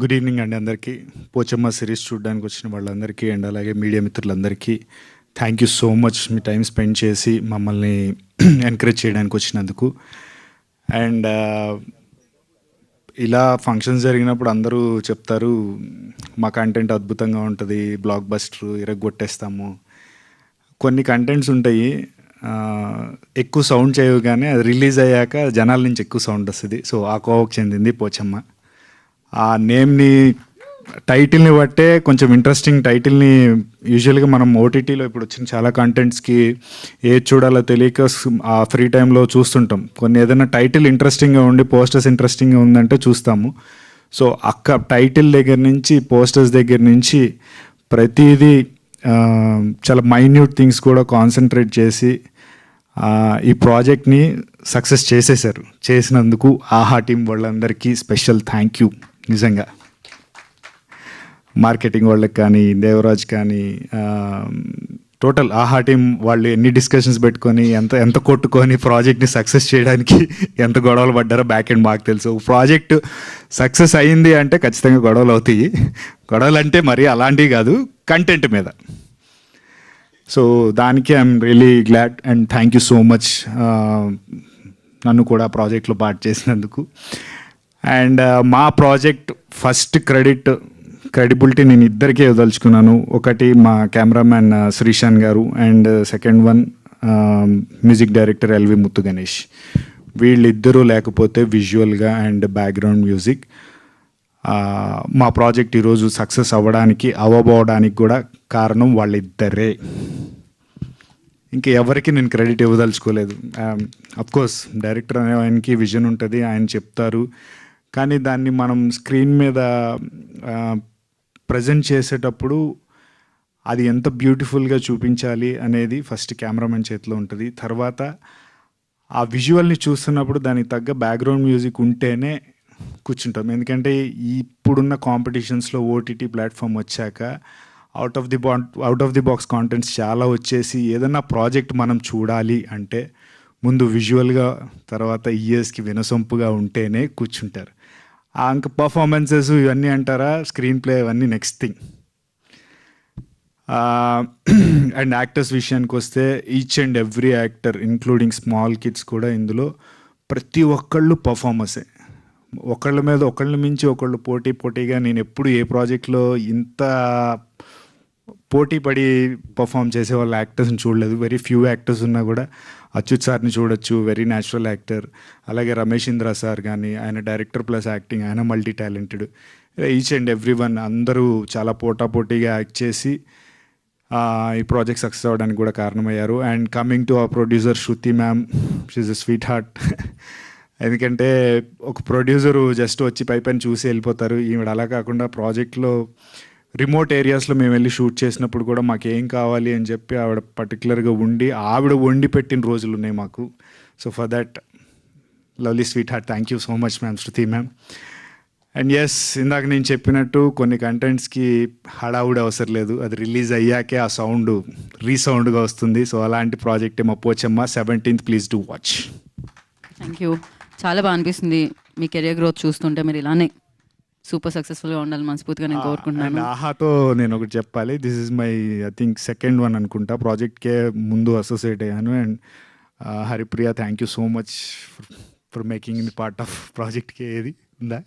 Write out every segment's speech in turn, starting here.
Good evening అండి అందరికీ. Pochamma series చూడడానికి వచ్చిన వాళ్ళందరికీ అండ్ అలాగే మీడియా మిత్రులందరికీ thank you so much me time spend చేసి మమ్మల్ని ఎంకరేజ్ చేయడానికి వచ్చినందుకు. అండ్ ఇలా ఫంక్షన్స్ జరిగినప్పుడు అందరూ చెప్తారు మా కంటెంట్ అద్భుతంగా ఉంటుంది, బ్లాక్ బస్టర్ ఇరగొట్టేస్తాము. కొన్ని కంటెంట్స్ ఉంటాయి ఎక్కువ సౌండ్ చేయగానే అది రిలీజ్ అయ్యాక జనాల నుంచి ఎక్కువ సౌండ్ వస్తుంది. సో ఆ కోవకు చెందింది పోచమ్మ. ఆ నేమ్ని టైటిల్ని బట్టే కొంచెం ఇంట్రెస్టింగ్ టైటిల్ని యూజువల్గా మనం ఓటీటీలో ఇప్పుడు వచ్చిన చాలా కంటెంట్స్కి ఏది చూడాలో తెలియక ఆ ఫ్రీ టైంలో చూస్తుంటాం. కొన్ని ఏదైనా టైటిల్ ఇంట్రెస్టింగ్గా ఉండి పోస్టర్స్ ఇంట్రెస్టింగ్గా ఉందంటే చూస్తాము. సో టైటిల్ దగ్గర నుంచి పోస్టర్స్ దగ్గర నుంచి ప్రతిదీ చాలా మైన్యూట్ థింగ్స్ కూడా కాన్సన్ట్రేట్ చేసి ఈ ప్రాజెక్ట్ని సక్సెస్ చేసేసారు. చేసినందుకు ఆహా టీం వాళ్ళందరికీ స్పెషల్ థ్యాంక్ యూ. నిజంగా మార్కెటింగ్ వాళ్ళకి కానీ, దేవరాజ్ కానీ, టోటల్ ఆహా టీం వాళ్ళు ఎన్ని డిస్కషన్స్ పెట్టుకొని ఎంత కొట్టుకొని ప్రాజెక్ట్ని సక్సెస్ చేయడానికి ఎంత గొడవలు పడ్డారో బ్యాక్ ఎండ్ మాకు తెలుసు. ప్రాజెక్ట్ సక్సెస్ అయ్యింది అంటే ఖచ్చితంగా గొడవలు అవుతాయి. గొడవలు అంటే మరీ అలాంటివి కాదు, కంటెంట్ మీద. సో దానికి I'm really glad and thank you so much నన్ను కూడా ప్రాజెక్ట్లో పార్ట్ చేసినందుకు. అండ్ మా ప్రాజెక్ట్ ఫస్ట్ క్రెడిబిలిటీ నేను ఇద్దరికీ వదలుచుకున్నాను. ఒకటి మా కెమెరామ్యాన్ శ్రీశాన్ గారు and second one music director LV Muthu Ganesh. వీళ్ళిద్దరూ లేకపోతే విజువల్గా అండ్ బ్యాక్గ్రౌండ్ మ్యూజిక్ మా ప్రాజెక్ట్ ఈరోజు సక్సెస్ అవ్వబోవడానికి కూడా కారణం వాళ్ళిద్దరే. ఇంకా ఎవరికి నేను క్రెడిట్ ఇవ్వదలుచుకోలేదు. అఫ్కోర్స్ డైరెక్టర్ అనే ఆయనకి విజన్ ఉంటుంది, ఆయన చెప్తారు. కానీ దాన్ని మనం స్క్రీన్ మీద ప్రజెంట్ చేసేటప్పుడు అది ఎంత బ్యూటిఫుల్గా చూపించాలి అనేది ఫస్ట్ కెమెరామెన్ చేతిలో ఉంటుంది. తర్వాత ఆ విజువల్ని చూస్తున్నప్పుడు దానికి తగ్గ బ్యాక్గ్రౌండ్ మ్యూజిక్ ఉంటేనే కూర్చుంటాం. ఎందుకంటే ఇప్పుడున్న కాంపిటీషన్స్లో ఓటీటీ ప్లాట్ఫామ్ వచ్చాక out of the box contents చాలా వచ్చేసి ఏదన్నా ప్రాజెక్ట్ మనం చూడాలి అంటే ముందు విజువల్గా, తర్వాత ఇయర్స్కి వినసొంపుగా ఉంటేనే కూర్చుంటారు. ఇంకా పర్ఫార్మెన్సెస్ ఇవన్నీ అంటారా, స్క్రీన్ ప్లే ఇవన్నీ నెక్స్ట్ థింగ్. అండ్ యాక్టర్స్ విషయానికి వస్తే each and every actor including small kids కూడా ఇందులో ప్రతి ఒక్కళ్ళు పర్ఫార్మర్సే. ఒకళ్ళ మించి ఒకళ్ళు పోటీగా నేను ఎప్పుడు ఏ ప్రాజెక్ట్లో ఇంత పోటీ పడి పర్ఫామ్ చేసే వాళ్ళ యాక్టర్స్ని చూడలేదు. వెరీ ఫ్యూ యాక్టర్స్ ఉన్నా కూడా అచ్యుత్ సార్ని చూడొచ్చు, వెరీ న్యాచురల్ యాక్టర్. అలాగే రమేష్ ఇంద్ర సార్ కానీ, ఆయన డైరెక్టర్ ప్లస్ యాక్టింగ్, ఆయన multi talented. Each and every one అందరూ చాలా పోటీగా యాక్ట్ చేసి ఈ ప్రాజెక్ట్ సక్సెస్ అవ్వడానికి కూడా కారణమయ్యారు. And coming to our producer Shruti ma'am, she's a sweetheart. ఎందుకంటే ఒక ప్రొడ్యూసరు జస్ట్ వచ్చి పైపైన చూసి వెళ్ళిపోతారు. ఈవిడ అలా కాకుండా ప్రాజెక్ట్లో రిమోట్ ఏరియాస్లో మేము వెళ్ళి షూట్ చేసినప్పుడు కూడా మాకు ఏం కావాలి అని చెప్పి ఆవిడ పర్టికులర్గా ఆవిడ వండి పెట్టిన రోజులు ఉన్నాయి మాకు. So for that lovely sweet heart thank you so much ma'am, Shruti ma'am. And yes, ఇందాక నేను చెప్పినట్టు కొన్ని కంటెంట్స్కి హడావుడి అవసరం లేదు, అది రిలీజ్ అయ్యాకే ఆ సౌండ్ రీసౌండ్గా వస్తుంది. సో అలాంటి ప్రాజెక్టే మా Pochamma. 17th please do watch. Thank you. చాలా బాగా అనిపిస్తుంది మీ కెరియర్ గ్రోత్ చూస్తుంటే. మీరు ఇలానే సూపర్ సక్సెస్ఫుల్గా ఉండాలి మనస్ఫూర్తిగా నేను కోరుకుంటున్నాను. ఆహాతో నేను ఒకటి చెప్పాలి. This is my I think second one అనుకుంటా. ప్రాజెక్ట్కే ముందు అసోసియేట్ అయ్యాను. And Haripriya thank you so much for making me part of ప్రాజెక్ట్కి. ఏది ఉందా?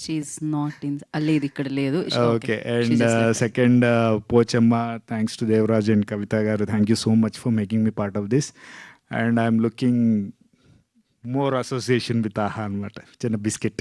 షీఈస్ నాట్ ఇన్ లేదు, ఇక్కడ లేదు. Okay. And second Pochamma, thanks to Devaraj and Kavitha garu. Thank you so much for making me part of this. And I'm looking more association with Aha అనమాట, చిన్న biscuit.